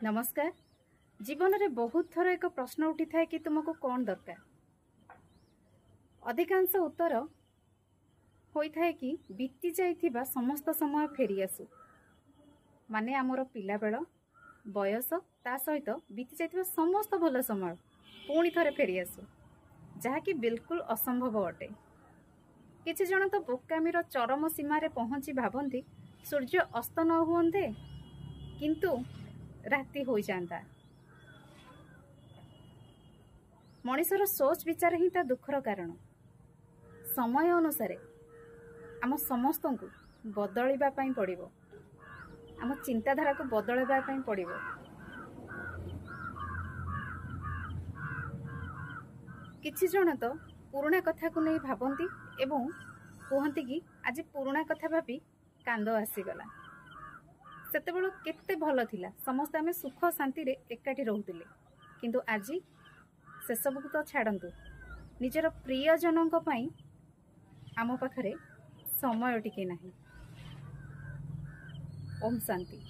नमस्कार। जीवन में बहुत थर एक प्रश्न उठी था कि तुमको कौन दरकार। अधिकांश उत्तर होता है कि बीती जाइथिबा समस्त समय फेरी आसु, माने आमर पिला बेल बयस ता सहित बीती जाइथिबा समस्त भल समय पुणी थरे फेरी आसु, जहाँकि बिल्कुल असंभव अटे। किछि जन तो बोकामीर चरम सीमार पहुंची भावती सूर्य अस्त न हुए किंतु राति हो जाता। मनीषर सोच विचार ही ता दुखर कारण। समय अनुसार आम समस्त को बदलवा पड़ो, आम चिंताधारा को बदलवा पड़ो। किछि जन तो पुराना कथा को नहीं भावती एवं कहती कि आज पुराना कथा भाभी कांद आसीगला। सेतेबेଳ केते भल थिला, समस्त आमे सुख शांति रे एकाठी रहउतिले, किंतु आजी से सब को तो छाड़ंतु, निजर प्रिय जनक पई आम पाखरे समय टिके नाही। ओम शांति।